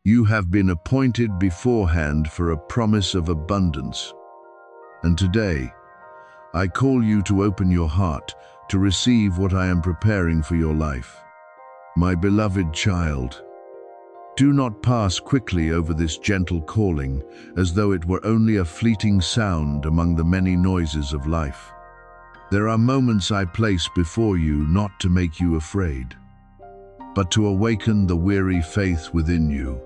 You have been appointed beforehand for a promise of abundance. And today, I call you to open your heart to receive what I am preparing for your life. My beloved child, do not pass quickly over this gentle calling as though it were only a fleeting sound among the many noises of life. There are moments I place before you not to make you afraid, but to awaken the weary faith within you,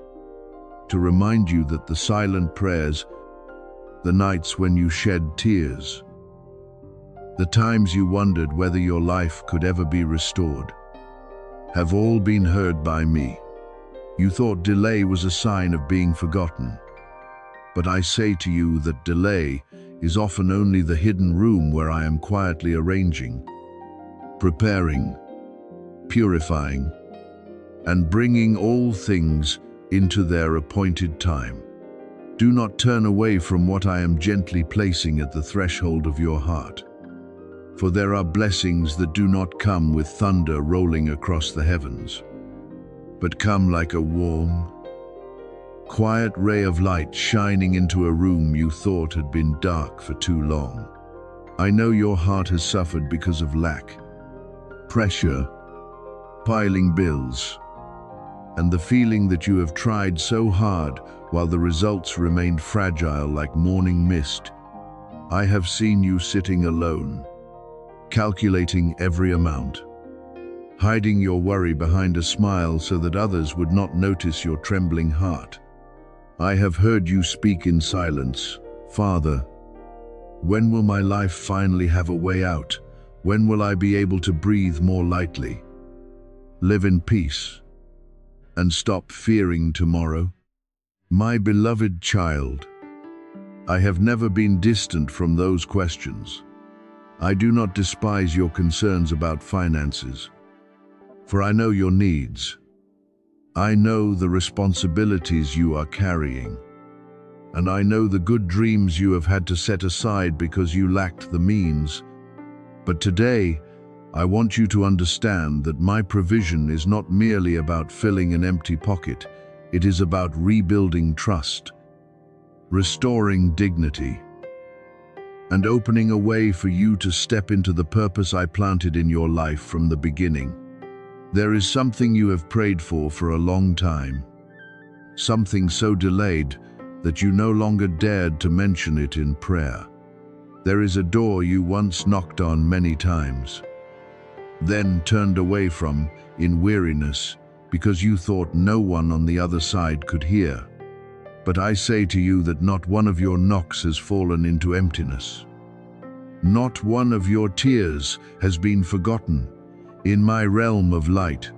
to remind you that the silent prayers, the nights when you shed tears, the times you wondered whether your life could ever be restored, have all been heard by me. You thought delay was a sign of being forgotten, but I say to you that delay is often only the hidden room where I am quietly arranging, preparing, purifying, and bringing all things into their appointed time. Do not turn away from what I am gently placing at the threshold of your heart, for there are blessings that do not come with thunder rolling across the heavens, but come like a warm, quiet ray of light shining into a room you thought had been dark for too long. I know your heart has suffered because of lack, pressure, piling bills, and the feeling that you have tried so hard while the results remained fragile like morning mist. I have seen you sitting alone, calculating every amount, hiding your worry behind a smile so that others would not notice your trembling heart. I have heard you speak in silence, "Father, when will my life finally have a way out? When will I be able to breathe more lightly, live in peace, and stop fearing tomorrow?" My beloved child, I have never been distant from those questions. I do not despise your concerns about finances, for I know your needs. I know the responsibilities you are carrying, and I know the good dreams you have had to set aside because you lacked the means. But today, I want you to understand that my provision is not merely about filling an empty pocket. It is about rebuilding trust, restoring dignity, and opening a way for you to step into the purpose I planted in your life from the beginning. There is something you have prayed for a long time, something so delayed that you no longer dared to mention it in prayer. There is a door you once knocked on many times, then turned away from in weariness because you thought no one on the other side could hear. But I say to you that not one of your knocks has fallen into emptiness. Not one of your tears has been forgotten. In my realm of light,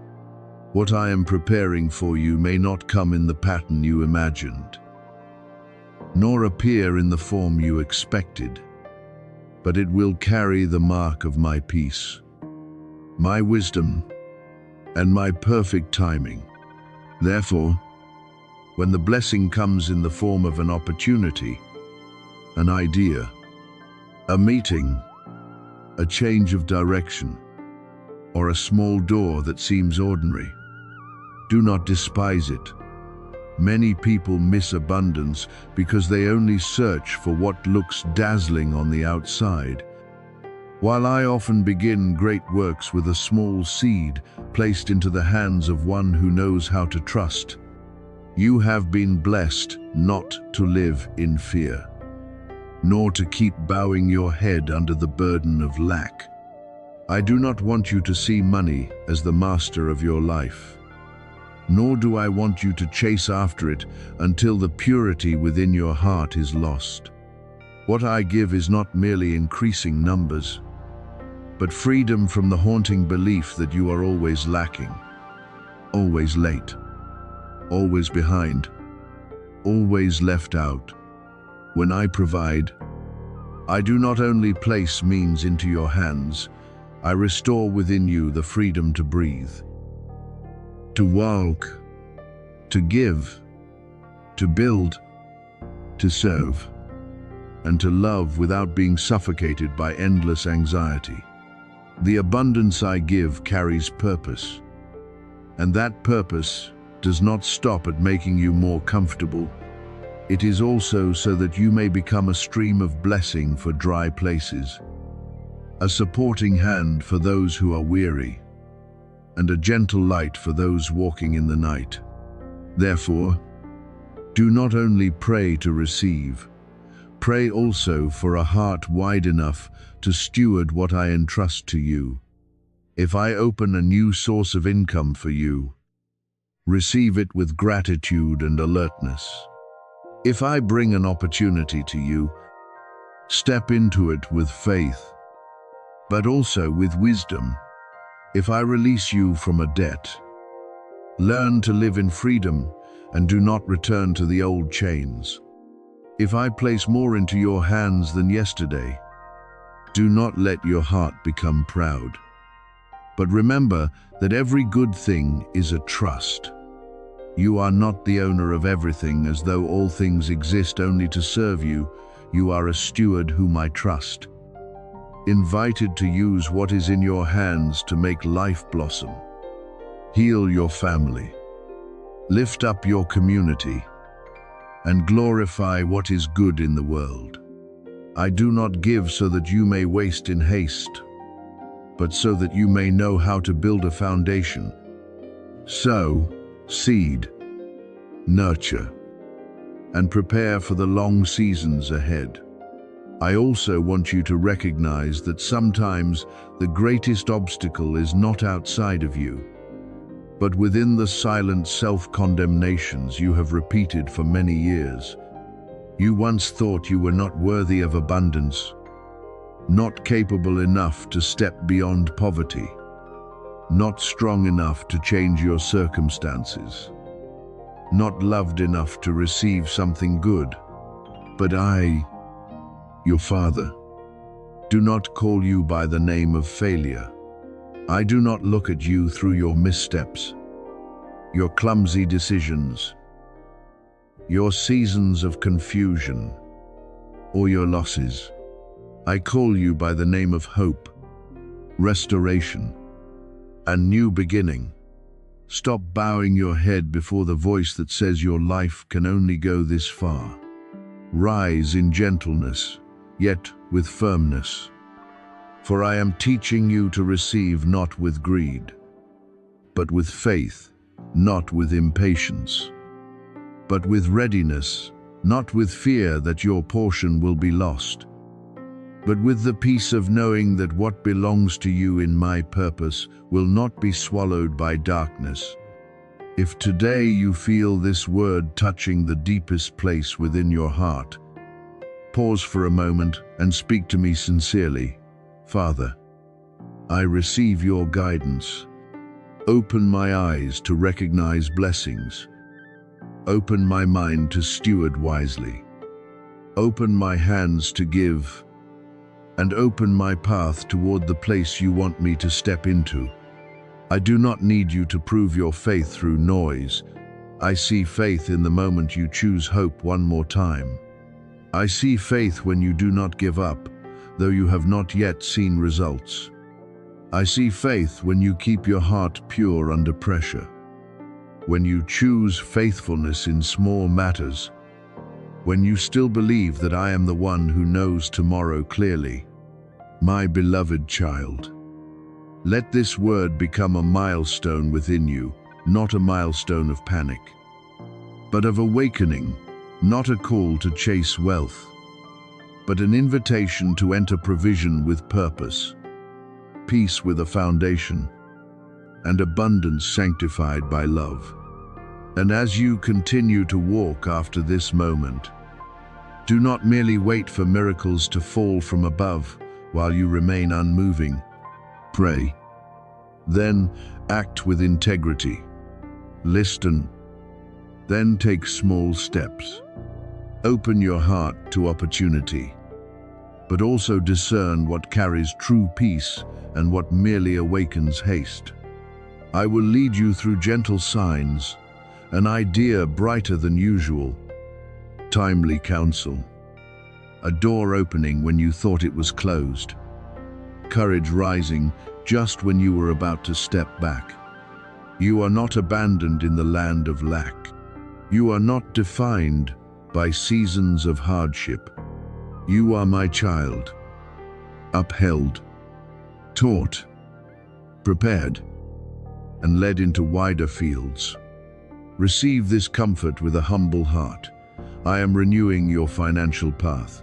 what I am preparing for you may not come in the pattern you imagined, nor appear in the form you expected, but it will carry the mark of my peace, my wisdom, and my perfect timing. Therefore, when the blessing comes in the form of an opportunity, an idea, a meeting, a change of direction, or a small door that seems ordinary, do not despise it. Many people miss abundance because they only search for what looks dazzling on the outside, while I often begin great works with a small seed placed into the hands of one who knows how to trust. You have been blessed not to live in fear, nor to keep bowing your head under the burden of lack. I do not want you to see money as the master of your life, nor do I want you to chase after it until the purity within your heart is lost. What I give is not merely increasing numbers, but freedom from the haunting belief that you are always lacking, always late, always behind, always left out. When I provide, I do not only place means into your hands, I restore within you the freedom to breathe, to walk, to give, to build, to serve, and to love without being suffocated by endless anxiety. The abundance I give carries purpose, and that purpose does not stop at making you more comfortable. It is also so that you may become a stream of blessing for dry places, a supporting hand for those who are weary, and a gentle light for those walking in the night. Therefore, do not only pray to receive, pray also for a heart wide enough to steward what I entrust to you. If I open a new source of income for you, receive it with gratitude and alertness. If I bring an opportunity to you, step into it with faith, but also with wisdom. If I release you from a debt, learn to live in freedom and do not return to the old chains. If I place more into your hands than yesterday, do not let your heart become proud. But remember that every good thing is a trust. You are not the owner of everything, as though all things exist only to serve you. You are a steward whom I trust, invited to use what is in your hands to make life blossom. Heal your family, lift up your community, and glorify what is good in the world. I do not give so that you may waste in haste, but so that you may know how to build a foundation. Sow, seed, nurture, and prepare for the long seasons ahead. I also want you to recognize that sometimes the greatest obstacle is not outside of you, but within the silent self-condemnations you have repeated for many years. You once thought you were not worthy of abundance, not capable enough to step beyond poverty, not strong enough to change your circumstances, not loved enough to receive something good. But I, your Father, do not call you by the name of failure. I do not look at you through your missteps, your clumsy decisions, your seasons of confusion, or your losses. I call you by the name of hope, restoration, and new beginning. Stop bowing your head before the voice that says your life can only go this far. Rise in gentleness, yet with firmness. For I am teaching you to receive not with greed, but with faith, not with impatience, but with readiness, not with fear that your portion will be lost, but with the peace of knowing that what belongs to you in my purpose will not be swallowed by darkness. If today you feel this word touching the deepest place within your heart, pause for a moment and speak to me sincerely. Father, I receive your guidance. Open my eyes to recognize blessings. Open my mind to steward wisely. Open my hands to give, and open my path toward the place you want me to step into. I do not need you to prove your faith through noise. I see faith in the moment you choose hope one more time. I see faith when you do not give up, though you have not yet seen results. I see faith when you keep your heart pure under pressure, when you choose faithfulness in small matters, when you still believe that I am the one who knows tomorrow clearly. My beloved child, let this word become a milestone within you, not a milestone of panic, but of awakening, not a call to chase wealth, but an invitation to enter provision with purpose, peace with a foundation, and abundance sanctified by love. And as you continue to walk after this moment, do not merely wait for miracles to fall from above while you remain unmoving. Pray. Then act with integrity. Listen. Then take small steps. Open your heart to opportunity, but also discern what carries true peace and what merely awakens haste. I will lead you through gentle signs, an idea brighter than usual, timely counsel, a door opening when you thought it was closed, courage rising just when you were about to step back. You are not abandoned in the land of lack. You are not defined by seasons of hardship. You are my child, upheld, taught, prepared, and led into wider fields. Receive this comfort with a humble heart. I am renewing your financial path.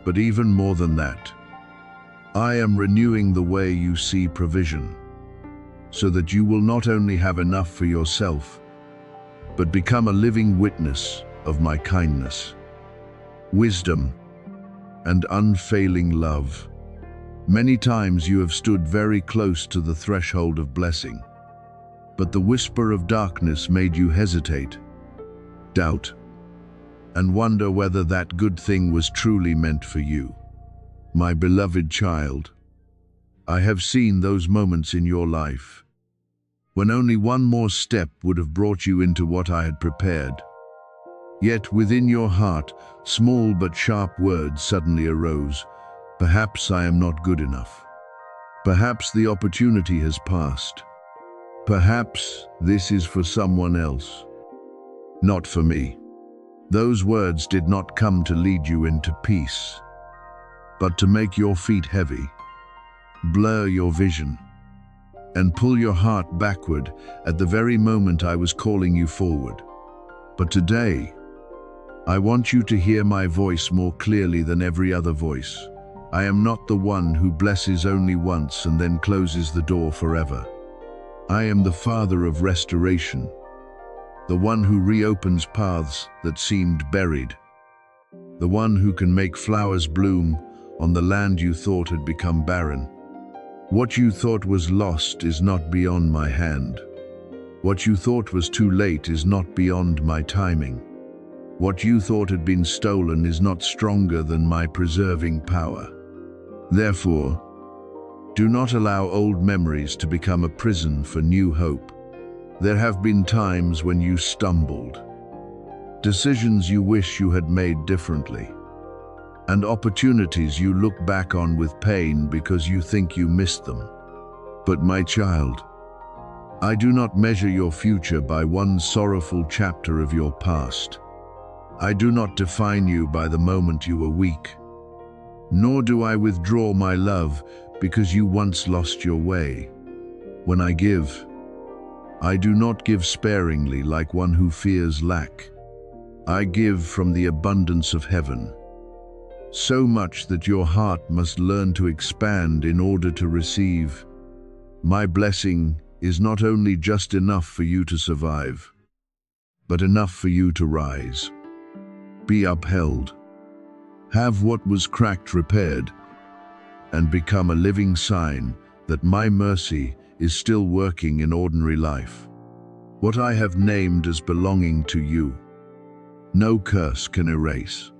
But even more than that, I am renewing the way you see provision, so that you will not only have enough for yourself, but become a living witness of my kindness, wisdom, and unfailing love. Many times you have stood very close to the threshold of blessing, but the whisper of darkness made you hesitate, doubt, and wonder whether that good thing was truly meant for you. My beloved child, I have seen those moments in your life when only one more step would have brought you into what I had prepared. Yet within your heart, small but sharp words suddenly arose. Perhaps I am not good enough. Perhaps the opportunity has passed. Perhaps this is for someone else, not for me. Those words did not come to lead you into peace, but to make your feet heavy, blur your vision, and pull your heart backward at the very moment I was calling you forward. But today, I want you to hear my voice more clearly than every other voice. I am not the one who blesses only once and then closes the door forever. I am the Father of restoration, the one who reopens paths that seemed buried, the one who can make flowers bloom on the land you thought had become barren. What you thought was lost is not beyond my hand. What you thought was too late is not beyond my timing. What you thought had been stolen is not stronger than my preserving power. Therefore, do not allow old memories to become a prison for new hope. There have been times when you stumbled, decisions you wish you had made differently, and opportunities you look back on with pain because you think you missed them. But my child, I do not measure your future by one sorrowful chapter of your past. I do not define you by the moment you were weak, nor do I withdraw my love because you once lost your way. When I give, I do not give sparingly like one who fears lack. I give from the abundance of heaven, so much that your heart must learn to expand in order to receive. My blessing is not only just enough for you to survive, but enough for you to rise. Be upheld, have what was cracked repaired, and become a living sign that my mercy is still working in ordinary life. What I have named as belonging to you, no curse can erase.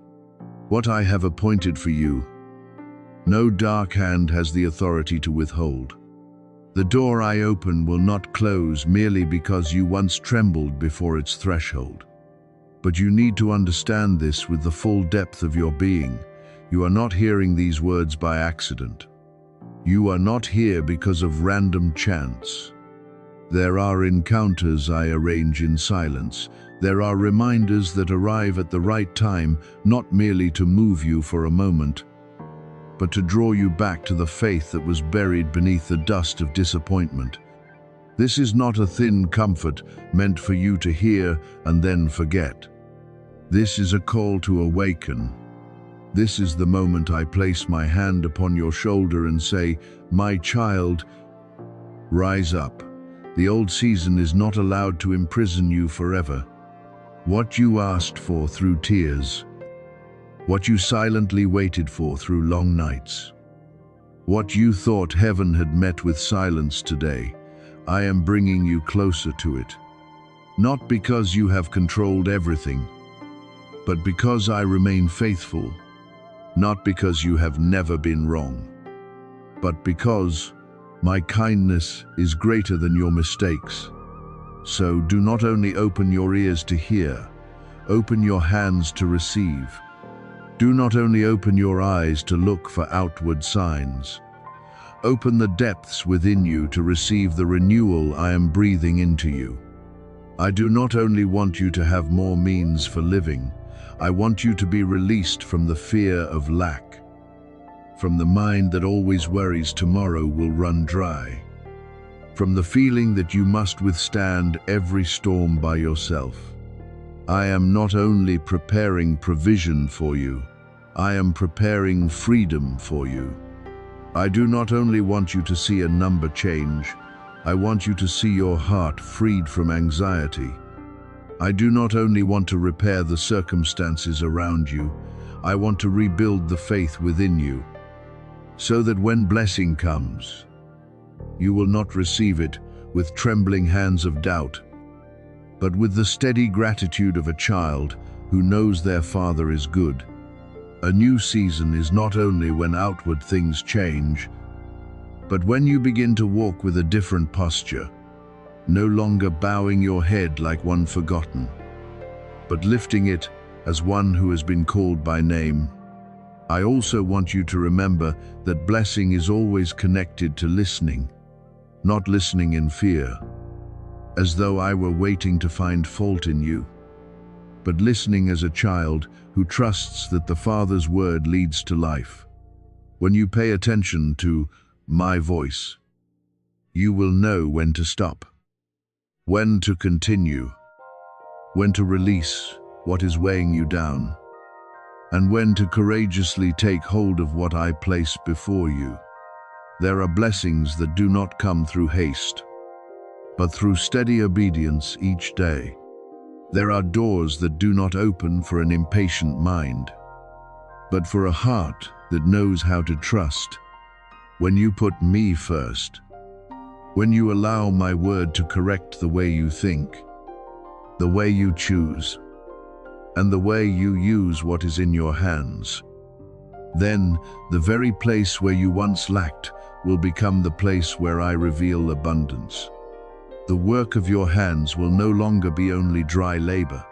What I have appointed for you, no dark hand has the authority to withhold. The door I open will not close merely because you once trembled before its threshold. But you need to understand this with the full depth of your being. You are not hearing these words by accident. You are not here because of random chance. There are encounters I arrange in silence. There are reminders that arrive at the right time, not merely to move you for a moment, but to draw you back to the faith that was buried beneath the dust of disappointment. This is not a thin comfort meant for you to hear and then forget. This is a call to awaken. This is the moment I place my hand upon your shoulder and say, "My child, rise up." The old season is not allowed to imprison you forever. What you asked for through tears, what you silently waited for through long nights, what you thought heaven had met with silence today, I am bringing you closer to it. Not because you have controlled everything, but because I remain faithful. Not because you have never been wrong, but because my kindness is greater than your mistakes. So do not only open your ears to hear, open your hands to receive. Do not only open your eyes to look for outward signs. Open the depths within you to receive the renewal I am breathing into you. I do not only want you to have more means for living, I want you to be released from the fear of lack, from the mind that always worries tomorrow will run dry, from the feeling that you must withstand every storm by yourself. I am not only preparing provision for you, I am preparing freedom for you. I do not only want you to see a number change, I want you to see your heart freed from anxiety. I do not only want to repair the circumstances around you, I want to rebuild the faith within you, so that when blessing comes, you will not receive it with trembling hands of doubt, but with the steady gratitude of a child who knows their Father is good. A new season is not only when outward things change, but when you begin to walk with a different posture, no longer bowing your head like one forgotten, but lifting it as one who has been called by name. I also want you to remember that blessing is always connected to listening, not listening in fear, as though I were waiting to find fault in you, but listening as a child who trusts that the Father's word leads to life. When you pay attention to my voice, you will know when to stop, when to continue, when to release what is weighing you down, and when to courageously take hold of what I place before you. There are blessings that do not come through haste, but through steady obedience each day. There are doors that do not open for an impatient mind, but for a heart that knows how to trust. When you put me first, when you allow my word to correct the way you think, the way you choose, and the way you use what is in your hands, then the very place where you once lacked will become the place where I reveal abundance. The work of your hands will no longer be only dry labor,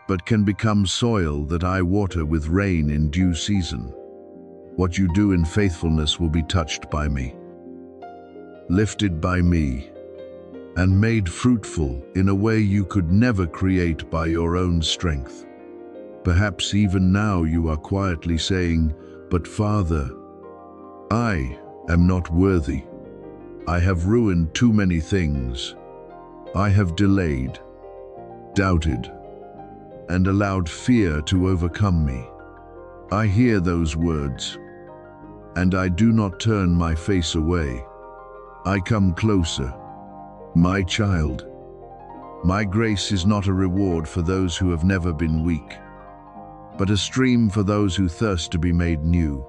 but can become soil that I water with rain in due season. What you do in faithfulness will be touched by me, lifted by me, and made fruitful in a way you could never create by your own strength. Perhaps even now you are quietly saying, "But Father, I am not worthy. I have ruined too many things. I have delayed, doubted, and allowed fear to overcome me." I hear those words, and I do not turn my face away. I come closer. My child, my grace is not a reward for those who have never been weak, but a stream for those who thirst to be made new.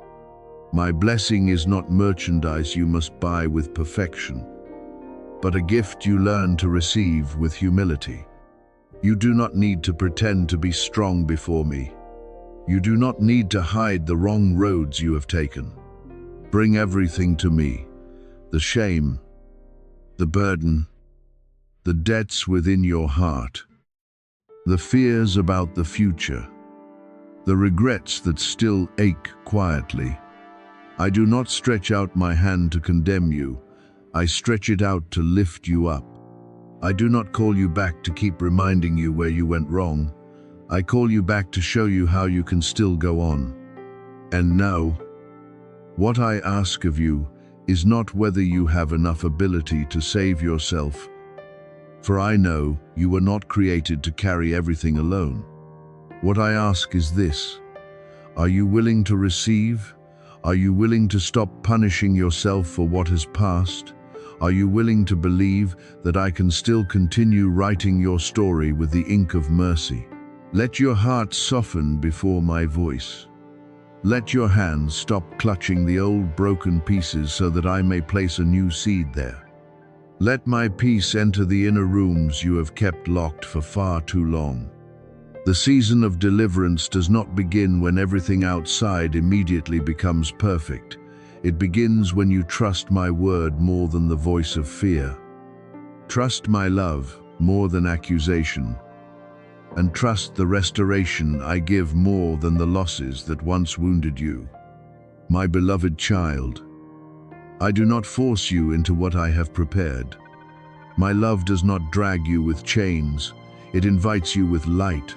My blessing is not merchandise you must buy with perfection, but a gift you learn to receive with humility. You do not need to pretend to be strong before me. You do not need to hide the wrong roads you have taken. Bring everything to me, the shame, the burden, the debts within your heart, the fears about the future, the regrets that still ache quietly. I do not stretch out my hand to condemn you. I stretch it out to lift you up. I do not call you back to keep reminding you where you went wrong. I call you back to show you how you can still go on. And now, what I ask of you is not whether you have enough ability to save yourself, for I know you were not created to carry everything alone. What I ask is this: are you willing to receive? Are you willing to stop punishing yourself for what has passed? Are you willing to believe that I can still continue writing your story with the ink of mercy? Let your heart soften before my voice. Let your hands stop clutching the old broken pieces so that I may place a new seed there. Let my peace enter the inner rooms you have kept locked for far too long. The season of deliverance does not begin when everything outside immediately becomes perfect. It begins when you trust my word more than the voice of fear. Trust my love more than accusation, and trust the restoration I give more than the losses that once wounded you. My beloved child, I do not force you into what I have prepared. My love does not drag you with chains, it invites you with light.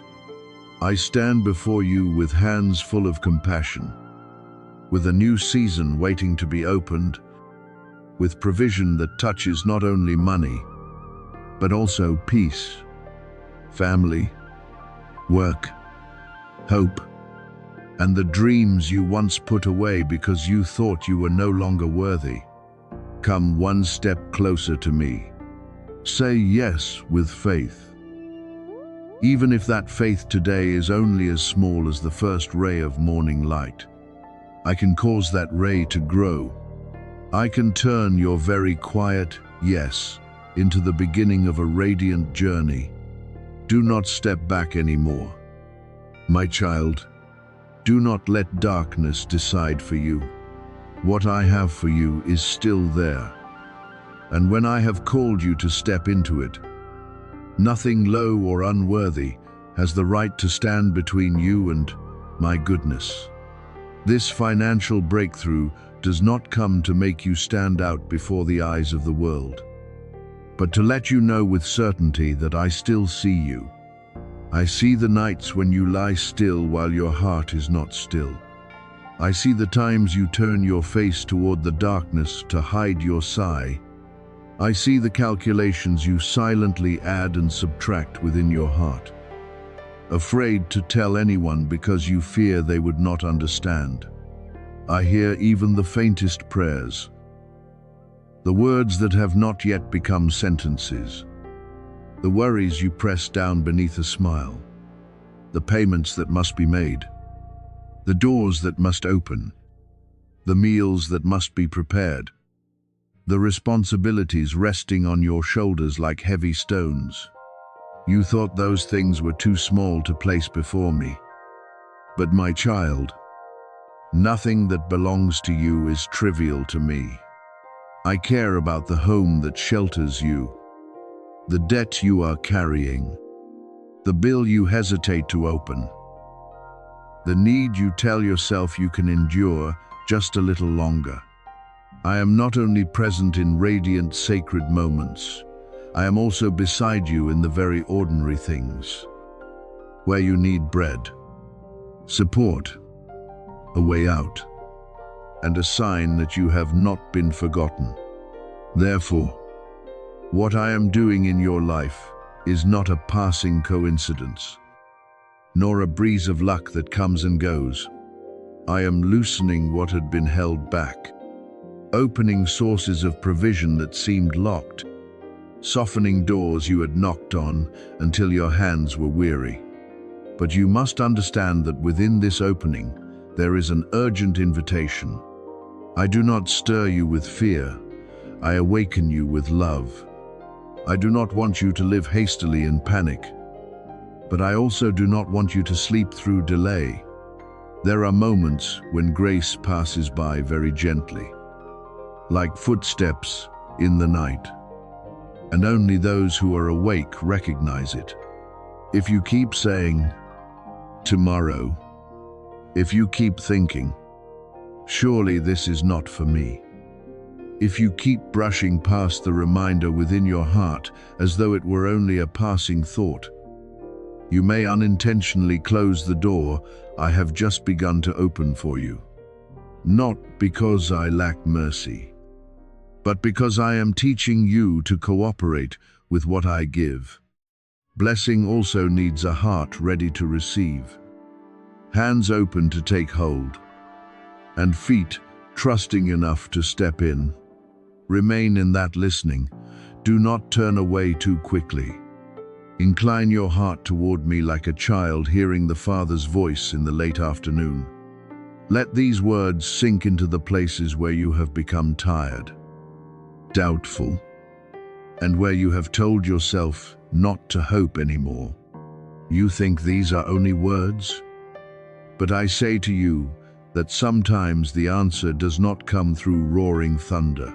I stand before you with hands full of compassion, with a new season waiting to be opened, with provision that touches not only money, but also peace, family, work, hope, and the dreams you once put away because you thought you were no longer worthy. Come one step closer to me. Say yes with faith. Even if that faith today is only as small as the first ray of morning light, I can cause that ray to grow. I can turn your very quiet yes into the beginning of a radiant journey. Do not step back anymore. My child, do not let darkness decide for you. What I have for you is still there. And when I have called you to step into it, nothing low or unworthy has the right to stand between you and my goodness. This financial breakthrough does not come to make you stand out before the eyes of the world, but to let you know with certainty that I still see you. I see the nights when you lie still while your heart is not still. I see the times you turn your face toward the darkness to hide your sigh. I see the calculations you silently add and subtract within your heart, afraid to tell anyone because you fear they would not understand. I hear even the faintest prayers, the words that have not yet become sentences, the worries you press down beneath a smile, the payments that must be made, the doors that must open, the meals that must be prepared, the responsibilities resting on your shoulders like heavy stones. You thought those things were too small to place before me. But my child, nothing that belongs to you is trivial to me. I care about the home that shelters you, the debt you are carrying, the bill you hesitate to open, the need you tell yourself you can endure just a little longer. I am not only present in radiant, sacred moments, I am also beside you in the very ordinary things, where you need bread, support, a way out, and a sign that you have not been forgotten. Therefore, what I am doing in your life is not a passing coincidence, nor a breeze of luck that comes and goes. I am loosening what had been held back, opening sources of provision that seemed locked, softening doors you had knocked on until your hands were weary. But you must understand that within this opening, there is an urgent invitation. I do not stir you with fear, I awaken you with love. I do not want you to live hastily in panic, but I also do not want you to sleep through delay. There are moments when grace passes by very gently, like footsteps in the night, and only those who are awake recognize it. If you keep saying, tomorrow, if you keep thinking, surely this is not for me, if you keep brushing past the reminder within your heart as though it were only a passing thought, you may unintentionally close the door I have just begun to open for you. Not because I lack mercy, but because I am teaching you to cooperate with what I give. Blessing also needs a heart ready to receive, hands open to take hold, and feet trusting enough to step in. Remain in that listening. Do not turn away too quickly. Incline your heart toward me like a child hearing the Father's voice in the late afternoon. Let these words sink into the places where you have become tired, doubtful, and where you have told yourself not to hope anymore. You think these are only words? But I say to you that sometimes the answer does not come through roaring thunder,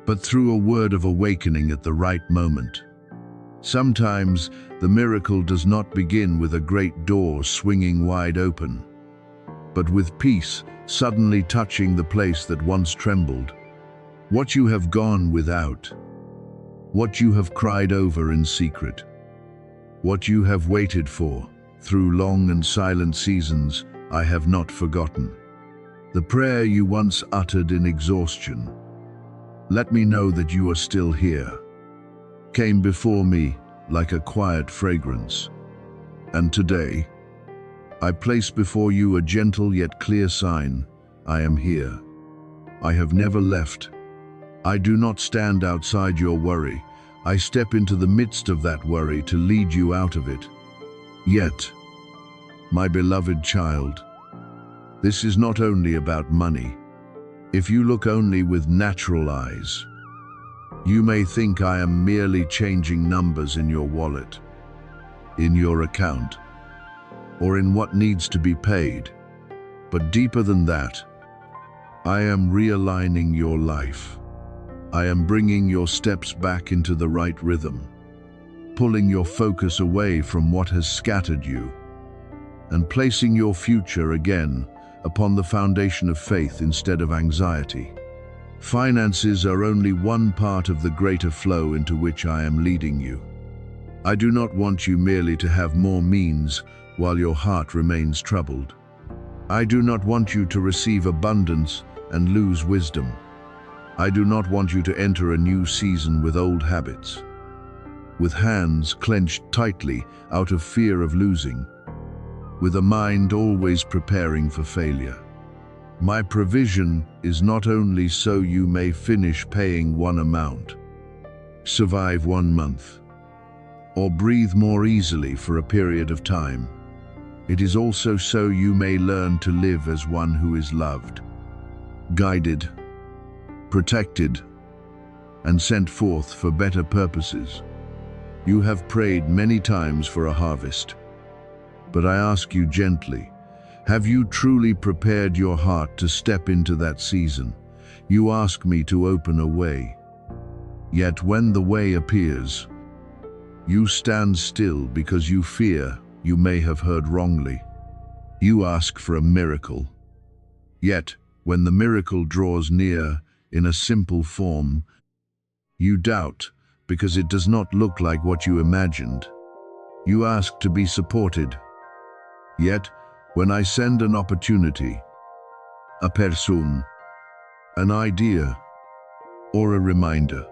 but through a word of awakening at the right moment. Sometimes the miracle does not begin with a great door swinging wide open, but with peace suddenly touching the place that once trembled. What you have gone without, what you have cried over in secret, what you have waited for through long and silent seasons, I have not forgotten. The prayer you once uttered in exhaustion, "Let me know that you are still here," came before me like a quiet fragrance. And today, I place before you a gentle yet clear sign: I am here. I have never left. I do not stand outside your worry. I step into the midst of that worry to lead you out of it. Yet, my beloved child, this is not only about money. If you look only with natural eyes, you may think I am merely changing numbers in your wallet, in your account, or in what needs to be paid. But deeper than that, I am realigning your life. I am bringing your steps back into the right rhythm, pulling your focus away from what has scattered you, and placing your future again upon the foundation of faith instead of anxiety. Finances are only one part of the greater flow into which I am leading you. I do not want you merely to have more means while your heart remains troubled. I do not want you to receive abundance and lose wisdom. I do not want you to enter a new season with old habits, with hands clenched tightly out of fear of losing, with a mind always preparing for failure. My provision is not only so you may finish paying one amount, survive 1 month, or breathe more easily for a period of time. It is also so you may learn to live as one who is loved, guided, protected, and sent forth for better purposes. You have prayed many times for a harvest, but I ask you gently, have you truly prepared your heart to step into that season? You ask me to open a way. Yet when the way appears, you stand still because you fear you may have heard wrongly. You ask for a miracle. Yet when the miracle draws near in a simple form, you doubt because it does not look like what you imagined. You ask to be supported. Yet, when I send an opportunity, a person, an idea, or a reminder,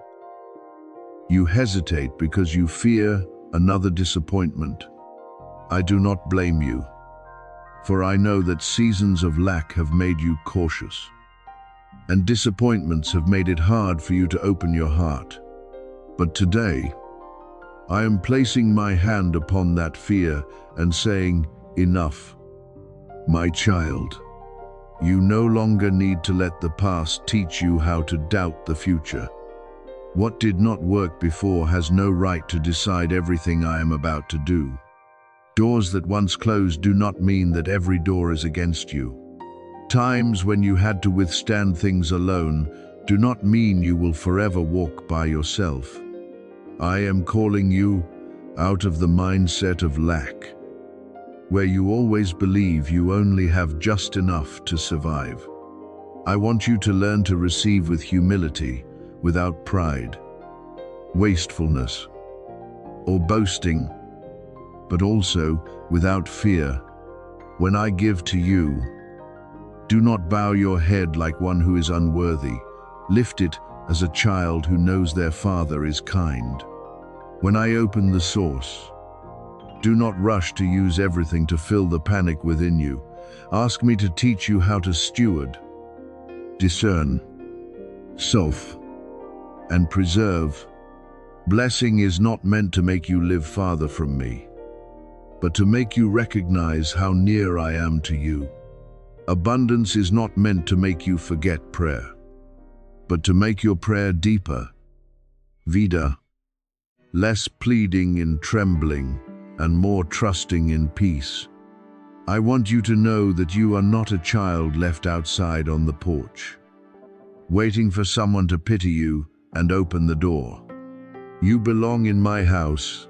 you hesitate because you fear another disappointment. I do not blame you, for I know that seasons of lack have made you cautious, and disappointments have made it hard for you to open your heart. But today, I am placing my hand upon that fear and saying, enough. My child, you no longer need to let the past teach you how to doubt the future. What did not work before has no right to decide everything I am about to do. Doors that once closed do not mean that every door is against you. Times when you had to withstand things alone do not mean you will forever walk by yourself. I am calling you out of the mindset of lack, where you always believe you only have just enough to survive. I want you to learn to receive with humility, without pride, wastefulness, or boasting, but also without fear. When I give to you, do not bow your head like one who is unworthy. Lift it as a child who knows their father is kind. When I open the source, do not rush to use everything to fill the panic within you. Ask me to teach you how to steward, discern, solve, and preserve. Blessing is not meant to make you live farther from me, but to make you recognize how near I am to you. Abundance is not meant to make you forget prayer, but to make your prayer deeper, vida, less pleading in trembling, and more trusting in peace. I want you to know that you are not a child left outside on the porch, waiting for someone to pity you and open the door. You belong in my house.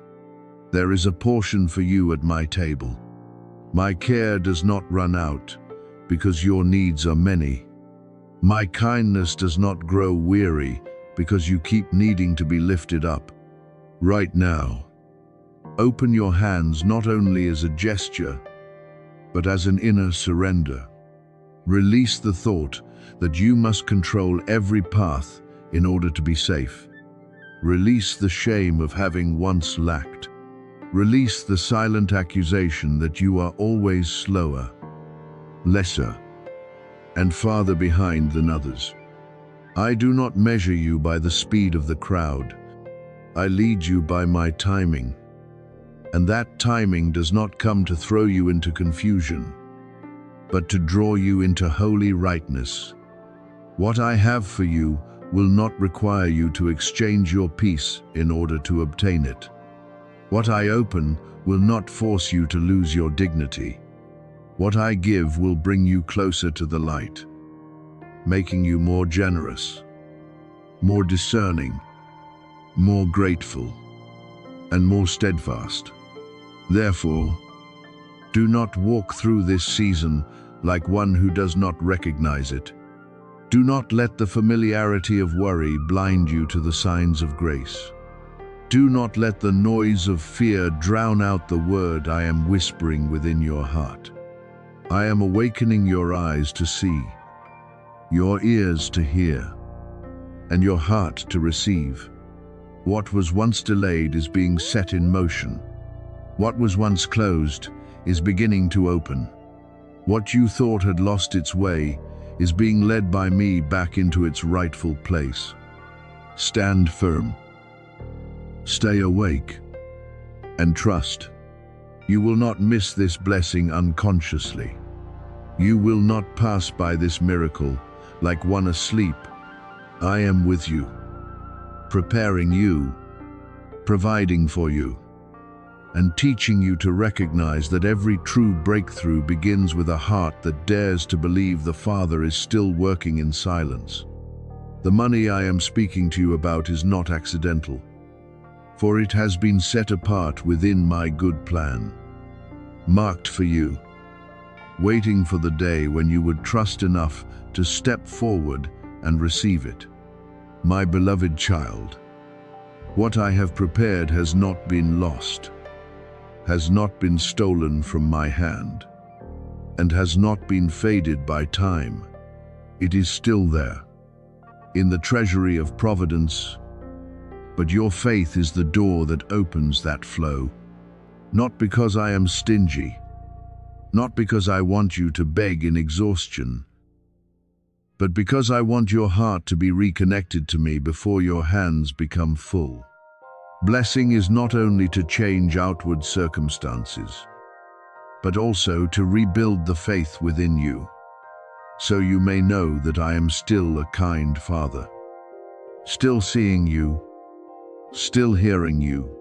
There is a portion for you at my table. My care does not run out because your needs are many. My kindness does not grow weary because you keep needing to be lifted up. Right now, open your hands not only as a gesture, but as an inner surrender. Release the thought that you must control every path in order to be safe. Release the shame of having once lacked. Release the silent accusation that you are always slower, lesser, and farther behind than others. I do not measure you by the speed of the crowd. I lead you by my timing. And that timing does not come to throw you into confusion, but to draw you into holy rightness. What I have for you will not require you to exchange your peace in order to obtain it. What I open will not force you to lose your dignity. What I give will bring you closer to the light, making you more generous, more discerning, more grateful, and more steadfast. Therefore, do not walk through this season like one who does not recognize it. Do not let the familiarity of worry blind you to the signs of grace. Do not let the noise of fear drown out the word I am whispering within your heart. I am awakening your eyes to see, your ears to hear, and your heart to receive. What was once delayed is being set in motion. What was once closed is beginning to open. What you thought had lost its way is being led by me back into its rightful place. Stand firm. Stay awake. And trust. You will not miss this blessing unconsciously. You will not pass by this miracle like one asleep. I am with you, preparing you, providing for you, and teaching you to recognize that every true breakthrough begins with a heart that dares to believe the Father is still working in silence. The money I am speaking to you about is not accidental, for it has been set apart within my good plan, marked for you, waiting for the day when you would trust enough to step forward and receive it. My beloved child, what I have prepared has not been lost, has not been stolen from my hand, and has not been faded by time. It is still there, in the treasury of providence, but your faith is the door that opens that flow. Not because I am stingy, not because I want you to beg in exhaustion, but because I want your heart to be reconnected to me before your hands become full. Blessing is not only to change outward circumstances, but also to rebuild the faith within you, so you may know that I am still a kind Father, still seeing you, still hearing you,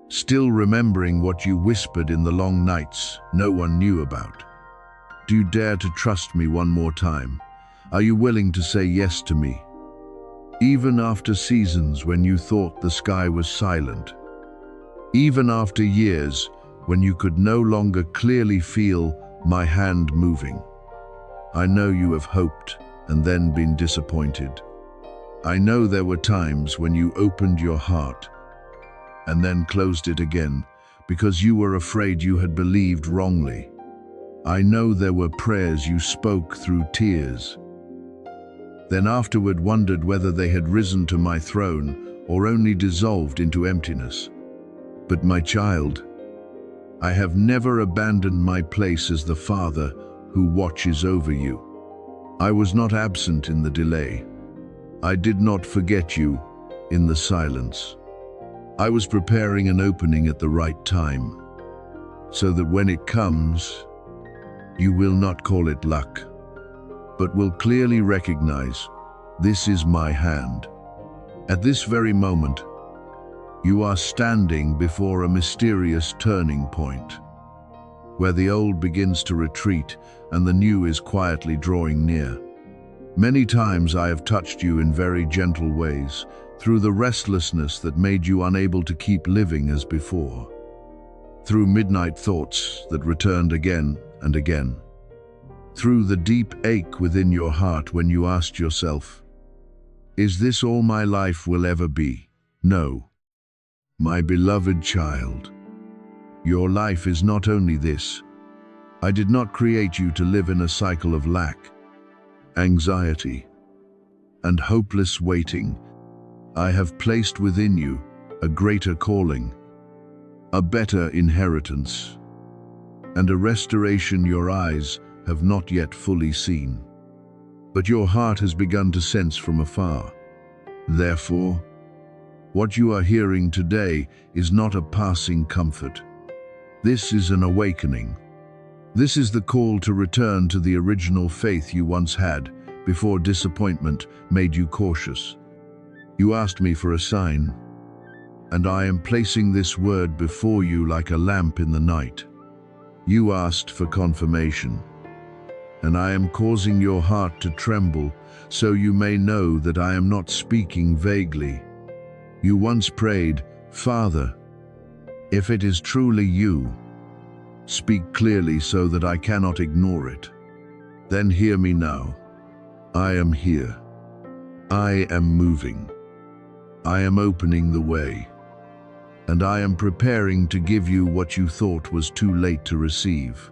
still remembering what you whispered in the long nights no one knew about. Do you dare to trust me one more time? Are you willing to say yes to me? Even after seasons when you thought the sky was silent, even after years when you could no longer clearly feel my hand moving. I know you have hoped and then been disappointed. I know there were times when you opened your heart and then closed it again because you were afraid you had believed wrongly. I know there were prayers you spoke through tears, then afterward wondered whether they had risen to my throne or only dissolved into emptiness. But my child, I have never abandoned my place as the Father who watches over you. I was not absent in the delay. I did not forget you in the silence. I was preparing an opening at the right time, so that when it comes, you will not call it luck, but will clearly recognize, this is my hand. At this very moment, you are standing before a mysterious turning point, where the old begins to retreat and the new is quietly drawing near. Many times I have touched you in very gentle ways, through the restlessness that made you unable to keep living as before, through midnight thoughts that returned again and again, through the deep ache within your heart when you asked yourself, "Is this all my life will ever be?" No, my beloved child, your life is not only this. I did not create you to live in a cycle of lack, anxiety, and hopeless waiting. I have placed within you a greater calling, a better inheritance, and a restoration your eyes have not yet fully seen, but your heart has begun to sense from afar. Therefore, what you are hearing today is not a passing comfort. This is an awakening. This is the call to return to the original faith you once had before disappointment made you cautious. You asked me for a sign, and I am placing this word before you like a lamp in the night. You asked for confirmation, and I am causing your heart to tremble so you may know that I am not speaking vaguely. You once prayed, "Father, if it is truly you, speak clearly so that I cannot ignore it." Then hear me now. I am here. I am moving. I am opening the way. And I am preparing to give you what you thought was too late to receive.